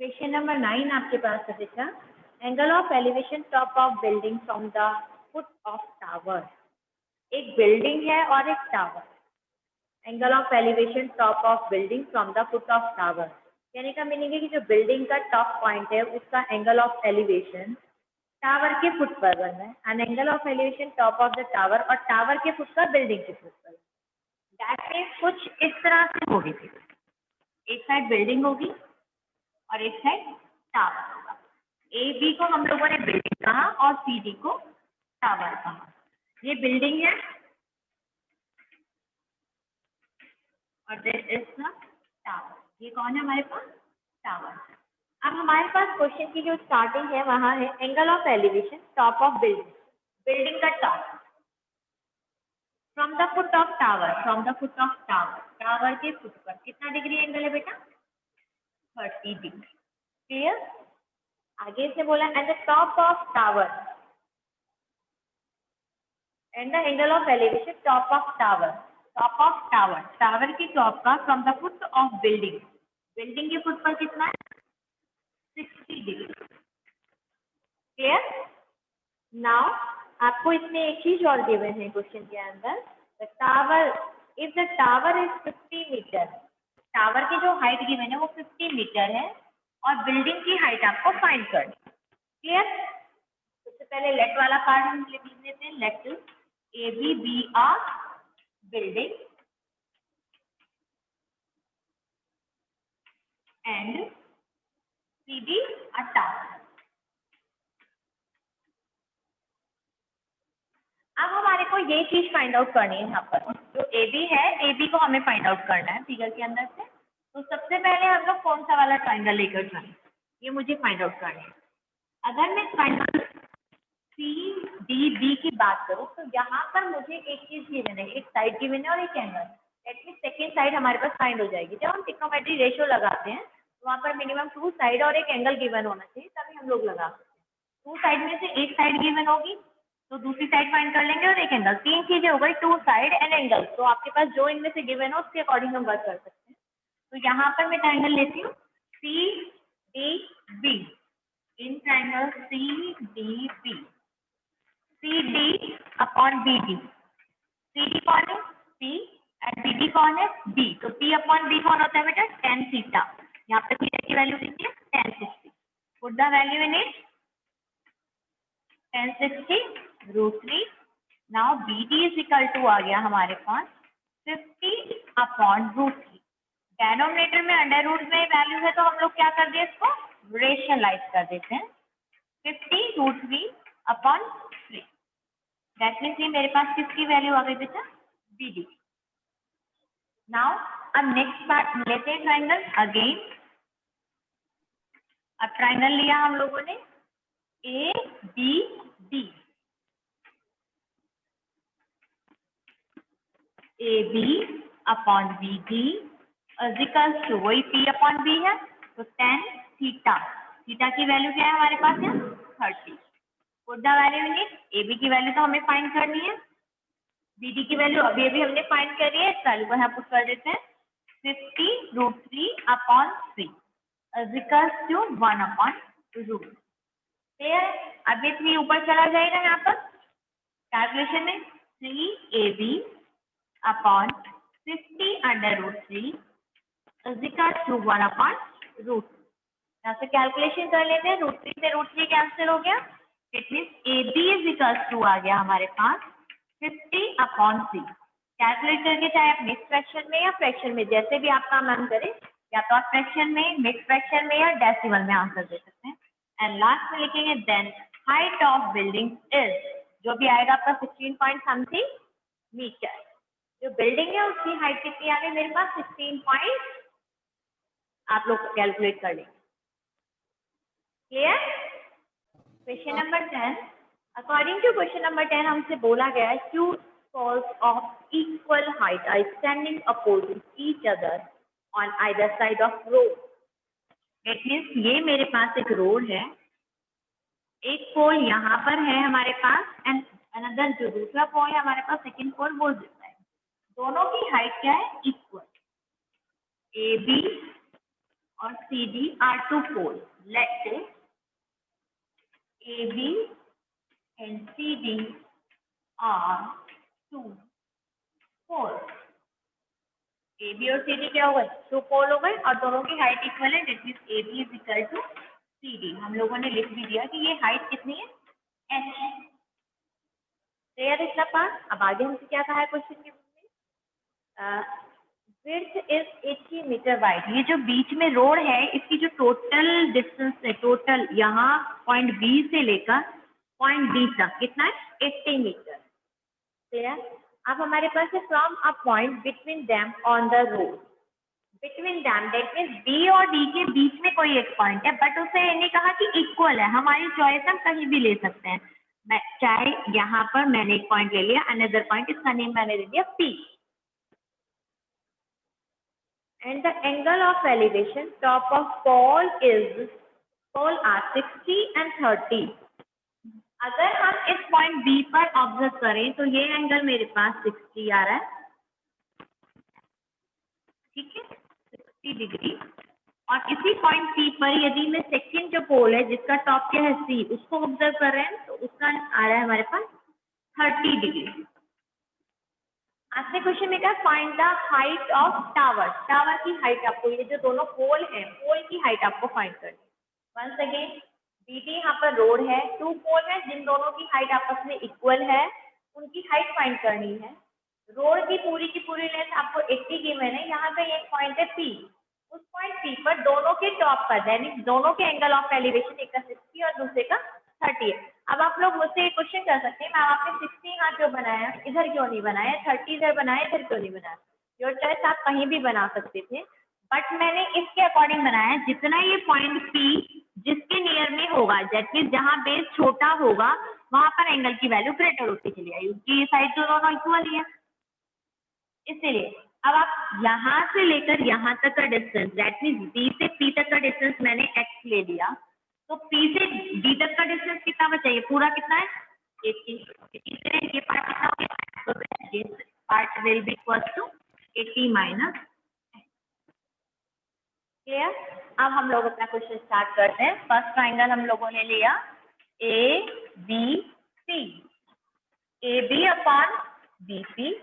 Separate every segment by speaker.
Speaker 1: Question number 9 आपके पास है बेटा। Angle of elevation top of building from the foot of tower. एक building है और एक tower. Angle of elevation top of building from the foot of tower, कहने का मीनिंग है कि जो बिल्डिंग का टॉप पॉइंट है उसका एंगल ऑफ एलिवेशन टावर के फुट पर बनना है। And angle of elevation top of the tower और टावर के फुट का बिल्डिंग के फुट पर। दैट मीन्स कुछ इस तरह से होगी। एक साइड बिल्डिंग होगी और एक साइड टावर होगा। ए बी को हम लोगों ने बिल्डिंग कहा और सी डी को टावर कहा। ये बिल्डिंग है और दिस इज द टावर। ये कौन है हमारे पास? टावर। अब हमारे पास क्वेश्चन की जो स्टार्टिंग है वहां है angle of elevation top of building, building का top from the foot of tower, from the foot of tower, tower के फुट पर कितना डिग्री एंगल है बेटा? 30 डिग्री। क्लियर? आगे से बोला at the top of tower and the angle of elevation top of tower, top of tower, tower की top का from the foot of building, building के फुट पर कितना है? 60 डिग्री। क्लियर? नाउ आपको इसमें एक चीज और गिवन है क्वेश्चन के अंदर। The tower, if the tower is 50 metre, tower की जो हाइट गिवन है वो 50 मीटर है और बिल्डिंग की हाइट आपको फाइंड करनी। क्लियर? सबसे पहले लेट वाला पार्ट हम लिख लेते हैं। Let A B a building and C D a tower. अब हमारे को ये चीज फाइंड आउट करनी है। यहाँ पर जो ए बी है, ए बी को हमें फाइंड आउट करना है फिगर के अंदर से। तो सबसे पहले हम लोग कौन सा वाला ट्राइंगल लेकर जाएं, ये मुझे फाइंड आउट करना है। अगर मैं ट्राइंगल सी डी बी की बात करूँ तो यहाँ पर मुझे एक चीज गिवन है, एक साइड गिवन है और एक एंगल। एटलीस्ट सेकेंड साइड हमारे पास फाइंड हो जाएगी। जब हम ट्रिग्नोमेट्री रेशियो लगाते हैं तो वहाँ पर मिनिमम 2 साइड और एक एंगल गिवन होना चाहिए, तभी हम लोग लगा सकते हैं। 2 साइड में से एक साइड गिवन होगी तो दूसरी साइड फाइंड कर लेंगे और एक एंगल। 3 चीजें हो गई, 2 साइड एंड एंगल। तो आपके पास जो इनमें से गिवन हो उसके अकॉर्डिंग हम वर्क कर सकते हैं। तो यहाँ पर मैं ट्राइंगल लेती हूँ C D B. In triangle C D B, C D upon B D. C D कौन है? सी एंड बी डी कौन है? बी। तो पी अपॉन बी कौन होता है बेटा? tan theta. यहाँ पे थीटा की वैल्यू कितनी है? tan 60। Put the value in it, tan 60 √3। Now B D is equal to आ गया हमारे पास 50 अपॉन √3। डेनोमिनेटर में अंडर रूट में वैल्यू है तो हम लोग क्या कर दिए, इसको रेशनलाइज कर देते हैं। 50 √3 अपॉन 3। दैट मीन्स ये मेरे पास किसकी वैल्यू आ गई बेटा? B D. नाउ अब नेक्स्ट पार्ट लेते हैं ट्राइंगल अगेन। अब ट्राइंगल लिया हम लोगों ने A B D, A B upon B D equals to वही पी अपॉन बी है तो tan थीटा। थीटा की वैल्यू क्या है हमारे पास है? 30। Put the value in it. A B की वैल्यू तो हमें फाइंड करनी है, बी डी की वैल्यू अभी अभी हमने फाइंड करी है, इस वैल्यू को यहाँ पुट कर देते हैं। 50 √3 अपॉन 3 इक्वल्स टू 1 अपॉन √। अभी 3 ऊपर चला जाएगा यहाँ पर कैलकुलेशन में। 3ab upon 50 under √3 equals to 1 upon √। यहाँ से कैलकुलेशन कर लेते हैं। √3 से √3 कैंसिल हो गया। It means A B is equals to आ गया हमारे पास 50 अपॉन 3। कैलकुलेट करके चाहे आप मिक्स फ्रैक्शन में या फ्रैक्शन में, जैसे भी आपका मन करे, या तो आप फ्रैक्शन में, मिक्स फ्रैक्शन में या डेसिमल में आंसर दे सकते हैं। एंड लास्ट में लिखेंगे then height of building is, जो भी आएगा आपका 16 पॉइंट समथिंग मीटर। जो बिल्डिंग है उसकी हाइट कितनी आ गई मेरे पास? 16 पॉइंट। आप लोग कैलकुलेट कर लेंगे। Clear? Question number 10। According to question number 10 हमसे बोला गया है two poles of equal height are standing opposite each other on either side of road. That means ये मेरे पास एक रोड है, एक पोल यहाँ पर है हमारे पास एंड अनदर जो दूसरा पोल है हमारे पास, सेकंड पोल वो देता है। दोनों की हाइट क्या है? इक्वल। ए बी और CD are two poles. Let's say AB and CD are two poles. AB और CD क्या हो गए? टू पोल हो गए और दोनों की हाइट इक्वल है. That means AB is equal to CD. हम लोगों ने लिख भी दिया कि ये हाइट कितनी है? h. क्लियर इतना पार्ट. अब आगे हमसे क्या कहा है क्वेश्चन के में? Width is 80 metre wide. ये जो बीच में रोड है इसकी जो टोटल डिस्टेंस है, टोटल यहाँ पॉइंट बी से लेकर पॉइंट डी तक कितना है? 80 मीटर. क्लियर. अब हमारे पास है from a point between them on the road. Between them that means B और डी के बीच में कोई एक पॉइंट है, बट उसे इन्हें कहा कि इक्वल है. हमारी चॉइस हम कहीं भी ले सकते हैं. चाहे यहाँ पर मैंने एक पॉइंट ले लिया, अनदर पॉइंट, इसका नेम मैंने दे दिया P. And the angle of elevation top of pole are 60 and 30. अगर हम इस पॉइंट B पर ऑब्जर्व करें तो ये एंगल मेरे पास 60 आ रहा है. ठीक है, 60 डिग्री. और इसी पॉइंट C पर यदि मैं सेकंड जो पोल है जिसका टॉप क्या है C, उसको ऑब्जर्व कर रहे हैं तो उसका आ रहा है हमारे पास 30 डिग्री. आपने क्वेश्चन में कहा find the height of tower. Tower की हाइट आपको, ये जो दोनों पोल है, पोल की हाइट आपको फाइंड करनी है. वंस अगेन बीडी यहाँ पर रोड है, टू पोल है जिन दोनों की हाइट आपस में इक्वल है, उनकी हाइट फाइंड करनी है. रोड की पूरी लेंथ आपको 80 गिवन है. यहाँ पे एक पॉइंट है P. उस पॉइंट P पर दोनों के टॉप पर यानी दोनों के एंगल ऑफ एलिवेशन, एक का 60 और दूसरे का 30 है. अब आप लोग मुझसे एक क्वेश्चन कर सकते हैं, मैम आपने 60 यहाँ क्यों बनाया, इधर क्यों नहीं बनाया, 30 इधर बनाया, इधर क्यों नहीं बनाया? योर चॉइस, आप कहीं भी बना सकते थे, बट मैंने इसके अकॉर्डिंग बनाया है. जितना ये पॉइंट P जिसके नियर में होगा, दैट मीन्स जहाँ बेस छोटा होगा वहां पर एंगल की वैल्यू ग्रेटर होती चली आएगी, क्योंकि ये साइड तो दोनों इक्वल ही है. इसलिए अब आप यहाँ से लेकर यहाँ तक का डिस्टेंस, दैट मीन्स B से P तक का डिस्टेंस मैंने x ले लिया, तो P से D तक का डिस्टेंस कितना बचा? ये पूरा कितना है? 80. इसलिए ये पार्ट कितना हो गया? तो ये part will be equal to 80 minus. Clear. अब हम लोग अपना क्वेश्चन स्टार्ट करते हैं. फर्स्ट ट्राइंगल हम लोगों ने लिया ABC. AB upon BC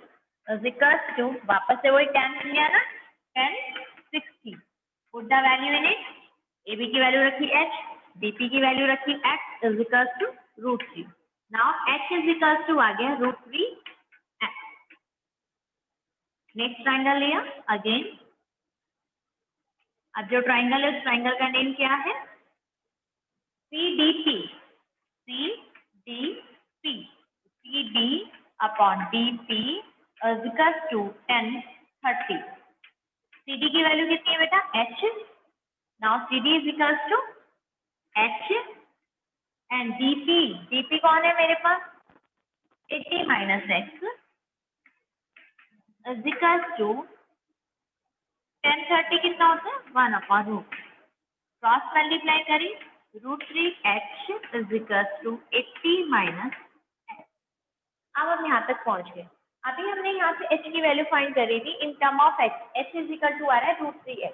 Speaker 1: is equal to, वापस से वही tan लिया ना, tan 60. Put the value in it. AB की वैल्यू रखी h, BP की वैल्यू रखी x is equal to √3. Now h is equal to आ गया √3x. नेक्स्ट ट्राइंगल लिया अगेन. अब जो ट्राइंगल है उस ट्राइंगल का नेम क्या है? CDP. CDP. CD upon DP is equal to 10 30. CD की वैल्यू कितनी है बेटा? h. Now CD is equal to h and DP कौन है मेरे पास? 80 minus x is equal to 10 30 कितना होता है? 1 अपॉन रूट. क्रॉस मल्टीप्लाई करी, √3h is equal to 80 minus x. अब हम यहाँ तक पहुँच गए. अभी हमने यहाँ से h की वैल्यू फाइंड करी थी in term of x. h is equal to आ रहा है √3x.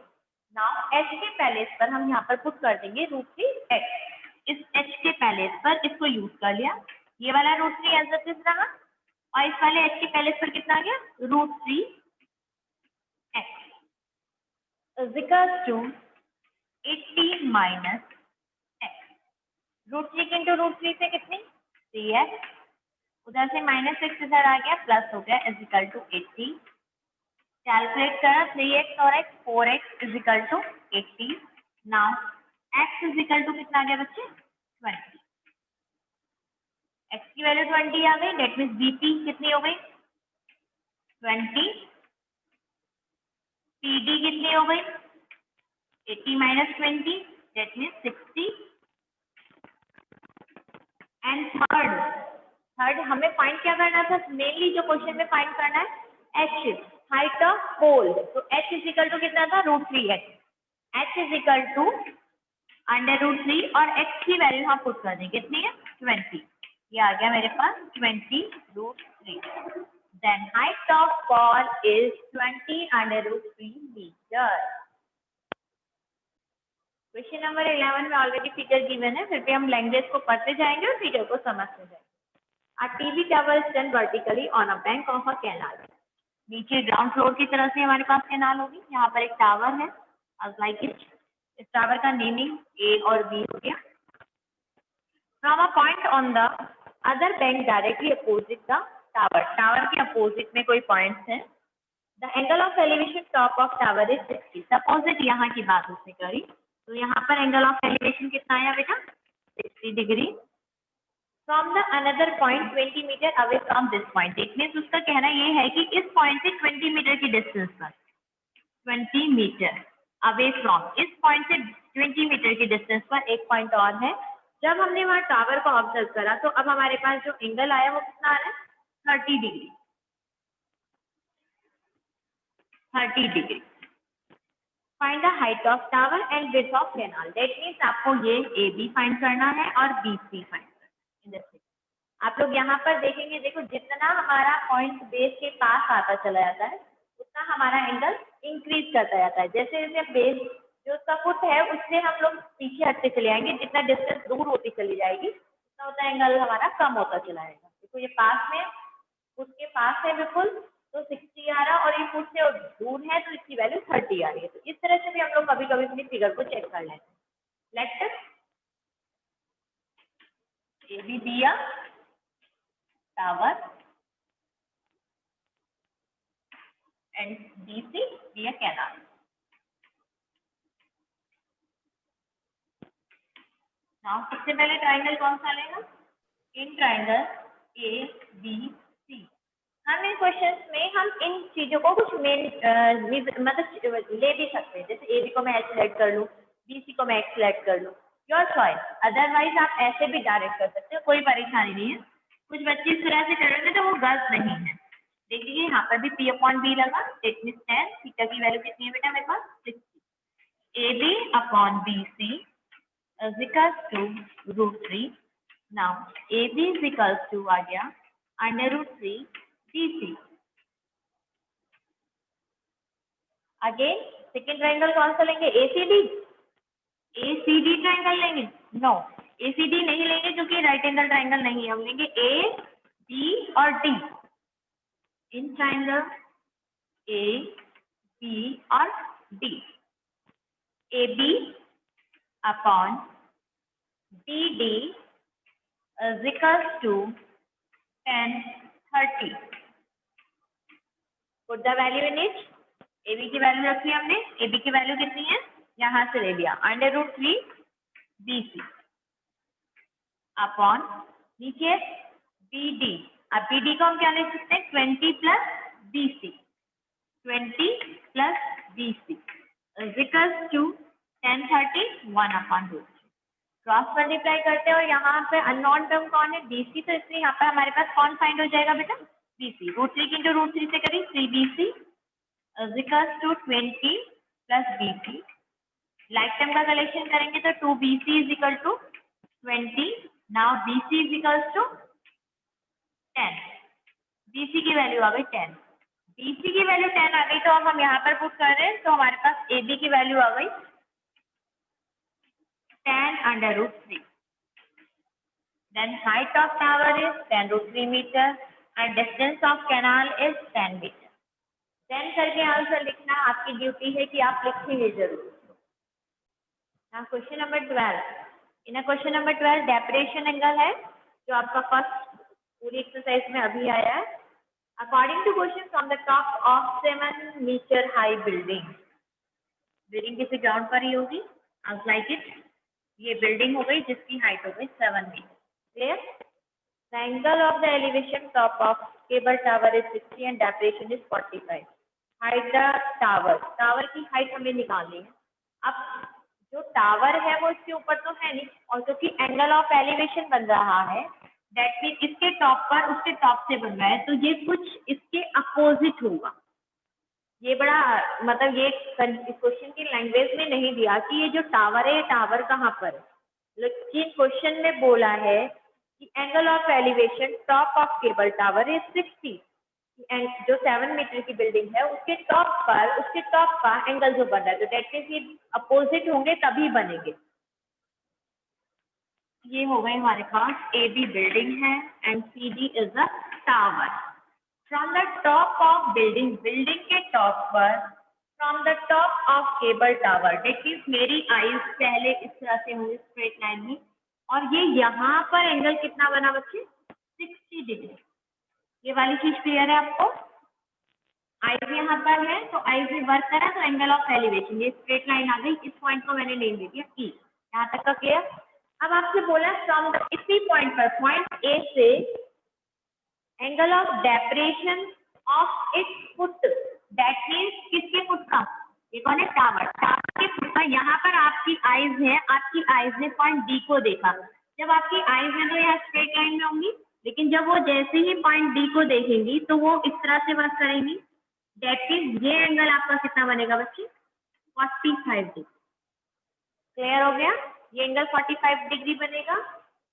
Speaker 1: नाउ h के पैलेस पर हम यहाँ पर पुट कर देंगे √3x. इस h के पैलेस पर इसको यूज कर लिया, ये वाला √3 एज इट इज रहा, और इस वाले h के पैलेस पर कितना आ गया? √3x is equal to 80 minus x. √3 into √3 से कितनी? 3x. उधर से -6 इधर आ गया, प्लस हो गया, इज इक्वल टू 80. कैलकुलेट करा, 3x और x, 4x is equal to 80. Now x is equal to कितना आ गया बच्चे? 20. x की वैल्यू 20 आ गई, डेट मीन्स BP कितनी हो गई? 20. PD कितनी हो गई? 80 minus 20, that means 60. And third हमें फाइंड क्या करना था? मेनली जो क्वेश्चन में फाइंड करना है h, हाइट ऑफ पोल. तो h इज इक्वल टू कितना था? √3x. h is equal to √3 और x की वैल्यू हम पुट कर देंगे, कितनी है? 20. ये आ गया मेरे पास 20 √3. Then height of pole is 20 √3 metre. Question number 11 में ऑलरेडी फिगर गिवन है, फिर भी हम लैंग्वेज को पढ़ते जाएंगे और फिगर को समझते जाएंगे। A TV tower stands vertically on a bank of a canal. नीचे ग्राउंड फ्लोर की तरफ से हमारे पास कैनाल होगी। यहाँ पर एक टावर है, लाइक इस टावर का नेमिंग A और B हो गया। From a point on the other bank directly opposite the tower. Tower के अपोजिट में कोई पॉइंट्स हैं। The angle of elevation top of tower is 60. सपोजिट यहाँ की बात उसने करी, तो यहाँ पर एंगल ऑफ एलिवेशन कितना आया बेटा? 60 degree. From the another point 20 metre away from this point. It means उसका कहना ये है कि इस पॉइंट से 20 मीटर की डिस्टेंस पर, 20 मीटर अवे फ्रॉम, इस पॉइंट से 20 मीटर की डिस्टेंस पर एक पॉइंट और है। जब हमने वहाँ टावर को ऑब्जर्व करा तो अब हमारे पास जो एंगल आया वो कितना आ रहा है? 30 degree. 30 degree. Find the height of tower and width of canal. That means आपको ये ए बी फाइंड करना है और बी सी फाइंड करना है। आप लोग यहाँ पर देखेंगे, देखो जितना हमारा पॉइंट बेस के पास आता चला जाता है उतना हमारा एंगल इंक्रीज करता जाता है। जैसे जैसे बेस जो उसका फुट है उससे हम लोग पीछे हटते चले जाएंगे, जितना डिस्टेंस दूर होती चली जाएगी उतना उतना एंगल हमारा कम होता चला जाएगा। देखो ये पास में, फुट के पास है बिल्कुल, तो 60 आ रहा, और ये फुट से दूर है तो इसकी वैल्यू 30 आ रही है। तो इस तरह से भी हम लोग कभी कभी अपनी फिगर को चेक कर लेते हैं। लेट्स ए बी दिया टावर एंड बी सी दिया कैनाल। नाउ सबसे पहले ट्राइंगल कौन सा लेगा? In triangle A B C. हम इन क्वेश्चंस में हम इन चीजों को कुछ मेन मतलब ले भी सकते हैं। जैसे ए बी को मैं एच सेलेक्ट कर लूँ, बी सी को मैं एक्स सेलेक्ट कर लूँ, योर चॉइस। अदरवाइज आप ऐसे भी डायरेक्ट कर सकते हो, कोई परेशानी नहीं है। कुछ बच्चे इस तरह से करेंगे तो वो गलत नहीं है। देखिए यहाँ पर भी P अपॉन बी लगा, इट मींस tan। थीटा की वैल्यू कितनी है बेटा मेरे पास? 60। A B upon B C is equals to √3। Now A B is equals to आ गया √3 BC। अगेन सेकेंड ट्राइंगल कौन सा लेंगे? ACD। ACD ट्राइंगल लेंगे? नो, ACD नहीं लेंगे क्योंकि राइट एंगल ट्राइंगल नहीं है। हम लेंगे A, B और D। In triangle A, B और D। AB upon BD is equals to tan 30। Put the value in it. A B की वैल्यू रखी हमने, ए बी की वैल्यू कितनी है? यहाँ से ले लिया √3 BC अपॉन नीचे BD। अब BD को हम क्या ले सकते हैं? 20 plus BC, 20 plus BC is equals to tan 30 1/√3। Cross multiply करते हैं और यहाँ पे अननोन टर्म कौन है? BC। तो इसलिए यहाँ पर हमारे पास कौन फाइंड हो जाएगा बेटा? BC। √3 इंटू √3 से करें 3BC is equals to 20 plus BC। Like term का कलेक्शन करेंगे तो 2BC is equal to 20। Now BC is equals to 10। BC की वैल्यू आ गई 10। BC की वैल्यू 10 आ गई तो अब हम यहाँ पर पुट कर रहे हैं, तो हमारे पास AB की वैल्यू आ गई tan√3। Then height of tower is tan√3 meter and distance of canal is 10 meter। Then करके आंसर लिखना आपकी ड्यूटी है कि आप लिखेंगे जरूर। Now question number 12। इन क्वेश्चन नंबर 12 डेपरेशन एंगल है जो आपका फर्स्ट पूरी एक्सरसाइज में अभी आया है। According to question from the top of 7 metre high building. Building किसी ग्राउंड पर ही होगी, लाइक इट। ये बिल्डिंग हो गई जिसकी हाइट हो गई 7 metre. Clear? The angle of the elevation top of cable tower is 60 and depression is 45। Height the tower. Tower की हाइट हमें निकालनी है। अब जो टावर है वो इसके ऊपर तो है नहीं, और क्योंकि एंगल ऑफ एलिवेशन बन रहा है, दैट मीन इसके टॉप पर उसके टॉप से बन रहा है, तो ये कुछ इसके अपोजिट होगा। ये बड़ा मतलब ये क्वेश्चन की लैंग्वेज में नहीं दिया कि ये जो टावर है ये टावर कहाँ पर है, लेकिन क्वेश्चन में बोला है कि angle of elevation top of cable tower is 60।
Speaker 2: जो 7 मीटर की बिल्डिंग है उसके टॉप का एंगल जो बन रहा है, तो दैट मीन्स ये अपोजिट होंगे तभी बनेंगे।
Speaker 1: ये हो गए हमारे पास ए बी बिल्डिंग है and C D is a tower. From the top of building, building के टॉप पर, from the top of cable tower, that means मेरी आईज पहले इस तरह से होंगे स्ट्रेट लाइन में, और ये यहाँ पर एंगल कितना बना बच्चे, 60 डिग्री। ये वाली चीज क्लियर है आपको? आईज यहाँ पर है तो आईज में वर्क करा तो एंगल ऑफ एलिवेशन, ये स्ट्रेट लाइन आ गई, इस पॉइंट को मैंने नेम दे दिया ई। यहाँ तक का क्लियर? अब आपसे बोला फ्रॉम इसी पॉइंट पर, पॉइंट ए से angle of depression of its foot, that means किसके फुट का, ये कौन है, टावर, टावर के फुट का। यहाँ पर आपकी आईज है, आपकी आईज ने पॉइंट डी को देखा, जब आपकी आईज है तो यहाँ स्ट्रेट लाइन में होंगी, लेकिन जब वो जैसे ही पॉइंट डी को देखेंगी तो वो इस तरह से वर्क करेंगी, दैट मीन्स ये एंगल आपका कितना बनेगा बच्चे, 45 डिग्री। क्लियर हो गया? ये एंगल 45 डिग्री बनेगा।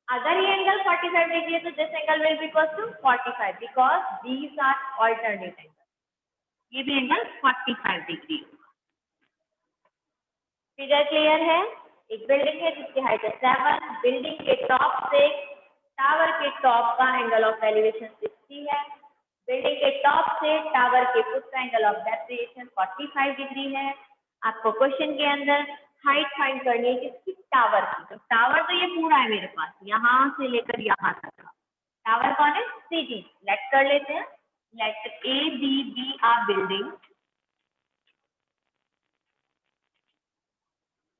Speaker 1: अगर ये एंगल 45 डिग्री है तो this angle will be equal to 45 because these are alternate angle. ये भी एंगल 45 डिग्री होगा।
Speaker 2: फिगर क्लियर है? एक बिल्डिंग है जिसकी हाइट है 7, बिल्डिंग के टॉप से टावर के टॉप का एंगल ऑफ एलिवेशन 60 है, बिल्डिंग के टॉप से टावर के फुट का एंगल ऑफ डेपरेशन 45 डिग्री है। आपको क्वेश्चन के अंदर हाइट फाइंड करनी है किसकी, टावर की। तो टावर तो ये पूरा है मेरे पास, यहाँ से लेकर यहाँ तक का। टावर कौन है, सीडी। लेट कर लेते हैं, let A B be are building,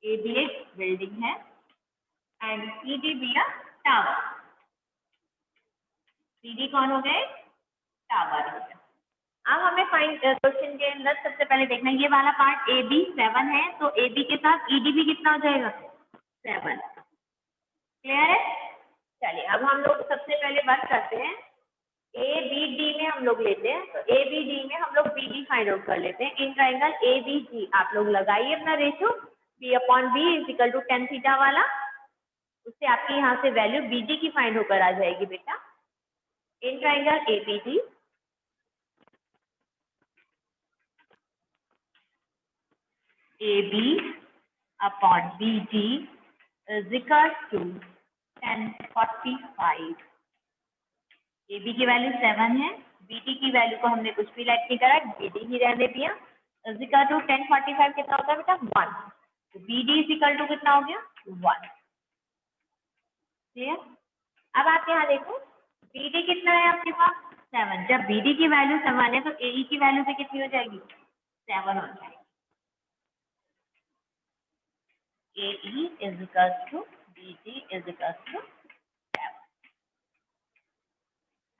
Speaker 2: A B एक बिल्डिंग है and C D be are tower. C D कौन हो गए, टावर हो गया। अब हमें फाइंड क्वेश्चन के अंदर सबसे पहले देखना है ये वाला पार्ट ए बी 7 है, तो ए बी के साथ ई डी भी कितना हो जाएगा, 7। क्लियर है? चलिए अब हम लोग सबसे पहले वर्क करते हैं, ए बी डी में हम लोग लेते हैं, तो ए बी डी में हम लोग बी डी फाइंड आउट कर लेते हैं। इन ट्राइंगल ए बी जी आप लोग लगाइए अपना ratio, B upon B is equal to tan theta वाला, उससे आपकी यहाँ से वैल्यू बी डी की फाइंड होकर आ जाएगी बेटा। In triangle A B G,
Speaker 1: AB upon BD is equal to tan 45। AB की वैल्यू 7 है, BD की वैल्यू को हमने कुछ भी लाइट नहीं करा, BD ही रहने दिया। is equal to tan 45 कितना होता है बेटा, 1। तो BD is equal to कितना हो गया, 1। क्लियर? अब आप यहाँ देखो BD कितना है आपके पास, 7। जब BD की वैल्यू 7 है तो AE की वैल्यू भी कितनी हो जाएगी, 7 हो जाएगी। AE is equal to BD is equal to 7।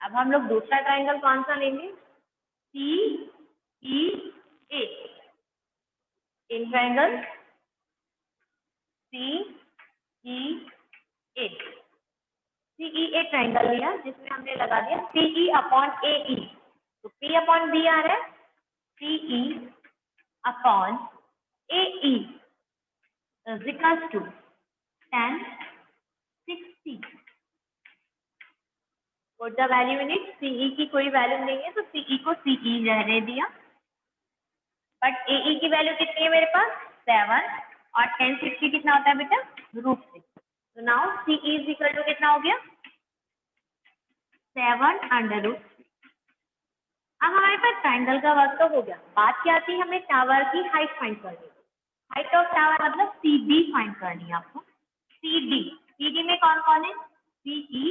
Speaker 1: अब हम लोग दूसरा ट्राइंगल कौन सा लेंगे, CEA। In triangle CEA triangle लिया जिसमें हमने लगा दिया CE अपॉन AE, तो P अपॉन B आ रहा है, CE upon AE is equal to tan 60। और the value in it, CE की कोई वैल्यू नहीं है तो CE को CE रहने दिया, बट AE की वैल्यू कितनी है मेरे पास, 7, और tan 60 कितना होता है बेटा, √6। तो now CE is equal to कितना हो गया, 7√3। अब हमारे पास ट्राइंगल का वर्क तो हो गया, बात क्या आती है, हमें टावर की हाइट फाइंड करनी है। हाइट ऑफ टावर मतलब CD फाइंड करनी है आपको। CD में कौन कौन है, CE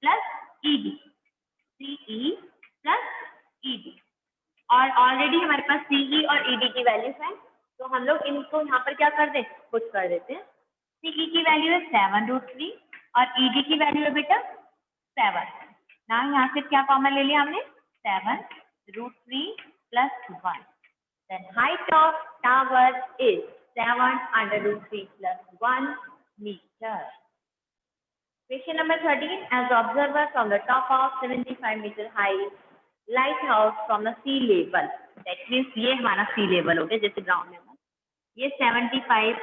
Speaker 1: plus ED, CE plus ED, और ऑलरेडी हमारे पास CE और ED की वैल्यूज है, तो हम लोग इनको यहाँ पर क्या कर दे, पुट कर देते हैं। CE की वैल्यू है 7√3 और ED की वैल्यू है बेटा 7। ना यहाँ से क्या कॉमन ले लिया हमने, 7√3 + 1, then height of tower is 7√3 + 1 meter. Question number 13. As observer from the top of 75-meter high lighthouse from the sea level, that means ये हमारा sea level हो गया, जैसे ग्राउंड लेवल, ये 75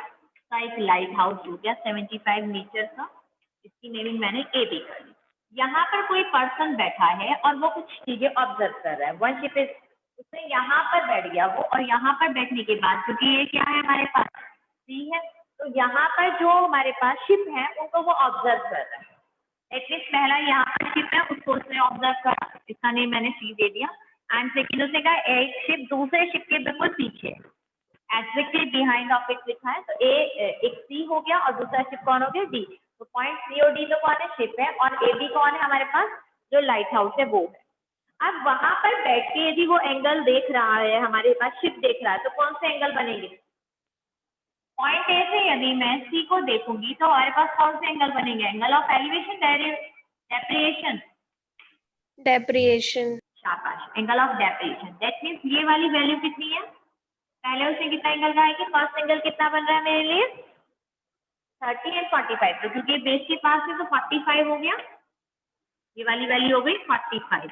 Speaker 1: का एक लाइट हाउस हो गया, 75 मीटर का, इसकी नेमिंग मैंने AB कर दी।
Speaker 2: यहाँ पर कोई पर्सन बैठा है और वो कुछ चीजें ऑब्जर्व कर रहा है। वन शिप इज, उसने यहाँ पर बैठ गया वो, और यहाँ पर बैठने के बाद क्योंकि ये क्या है हमारे पास सी है, तो यहाँ पर जो हमारे पास शिप है उनको वो ऑब्जर्व कर रहा है। एटलीस्ट पहला यहाँ पर शिप है उसको उसने ऑब्जर्व करा, इसका नेम मैंने सी दे दिया। एंड सेकेंड उसने कहा एक शिप दूसरे शिप के बिल्कुल पीछे, एग्जैक्टली बिहाइंड ऑफ इट लिखा है, तो एक सी हो गया और दूसरा शिप कौन हो गया डी। तो पॉइंट सी और डी तो कौन है, शिप है, और ए बी कौन है हमारे पास, जो लाइट हाउस है वो है। अब वहां पर बैठ के यदि वो एंगल देख रहा है, हमारे पास शिप देख रहा है, तो कौन से एंगल बनेंगे? पॉइंट ए से यदि मैं सी को देखूंगी तो हमारे पास कौन से एंगल बनेंगे? एंगल ऑफ एलिवेशन, डेप्रिएशन,
Speaker 3: डेप्रिएशन,
Speaker 2: शाबाश, एंगल ऑफ डेप्रिएशन। दैट मीन्स ये वाली वैल्यू कितनी है? पहले उसने कितना एंगल कहा है कि फर्स्ट एंगल कितना बन रहा है मेरे लिए? 30 एंड 45। तो क्योंकि बेस के पास है तो 45 हो गया, ये वाली वैल्यू हो गई 45।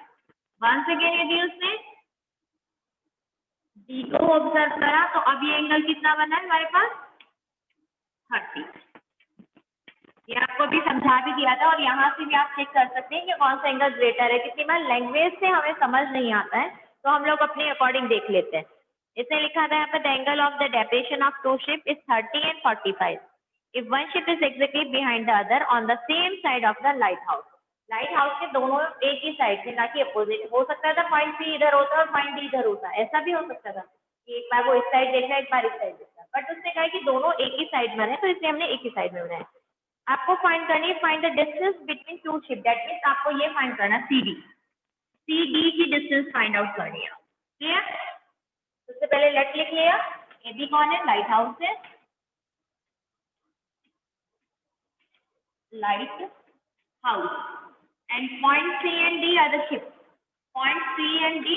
Speaker 2: वंस अगेन यदि उसने डी को ऑब्जर्व करा तो अब ये एंगल कितना बना है हमारे पास? 30। ये आपको भी समझा भी दिया था, और यहाँ से भी आप चेक कर सकते हैं कि कौन सा एंगल ग्रेटर है। कितनी बार लैंग्वेज से हमें समझ नहीं आता है तो हम लोग अपने अकॉर्डिंग देख लेते हैं। इसने लिखा था यहाँ पर the angle of the depression of two ship is 30 and 45 if one ship is exactly behind the other on the same side of the light house. Light house के दोनों एक ही साइड से, ना कि अपोजिट। हो सकता था पॉइंट सी इधर होता और पॉइंट डी इधर होता, ऐसा भी हो सकता था कि एक बार वो इस साइड देख रहा है एक बार इस साइड देख रहा है, बट उसने कहा कि दोनों एक ही साइड में है तो इसलिए हमने एक ही साइड में बनाया। आपको फाइंड करनी है find the distance between two ship, that means आपको ये फाइंड करना सी डी की डिस्टेंस फाइंड आउट करनी है। क्लियर? सबसे पहले लेट लिख लिया, ए बी कौन है? लाइट हाउस है, light house, and point C and D are the ship. Point C and D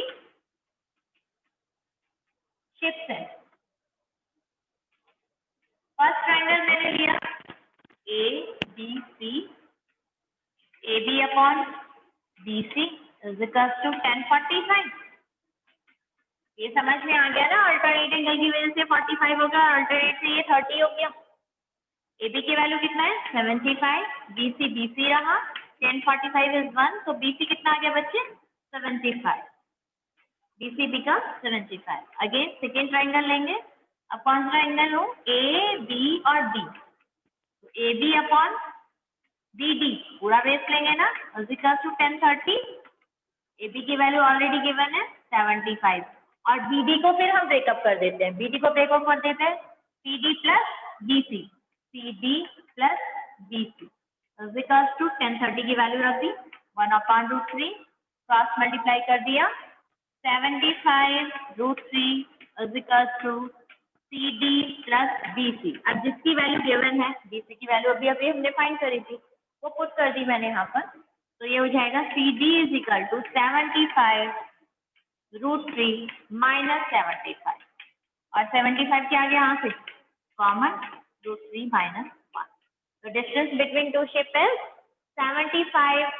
Speaker 2: ships है। फर्स्ट ट्रायंगल मैंने लिया A B C, A B upon B C is equals to 1045। ये समझ में आ गया ना, अल्टरनेट एंगल की वजह से 45 हो गया, अल्टरनेट से ये 30 हो गया। ए बी की वैल्यू कितना है? 75, बी सी रहा, 1045 इज 1, तो बी सी कितना आ गया बच्चे? 75, B C become 75। Again second triangle लेंगे, अब कौन सा एंगल हो? ए बी और D, A B upon B D पूरा बेस लेंगे ना, is equal to 1030। A B की वैल्यू ऑलरेडी गिवन है 75, और बी डी को फिर हम ब्रेकअप कर देते हैं। बी डी को ब्रेकअप कर देते हैं C D plus B C, C D plus B C is equal to 1030 की वैल्यू रख दी, 1/√3 क्रॉस मल्टीप्लाई कर दिया, 75√3 is equal to C D plus B C. अब जिसकी वैल्यू गिवन है, बी सी की वैल्यू अभी हमने फाइंड करी थी, वो पुट कर दी मैंने यहाँ पर, तो ये हो जाएगा C D is equal to 75√3 minus 75, और 75 क्या आ गया यहाँ से? Common, √3 minus 1। तो distance between two ship is 75 and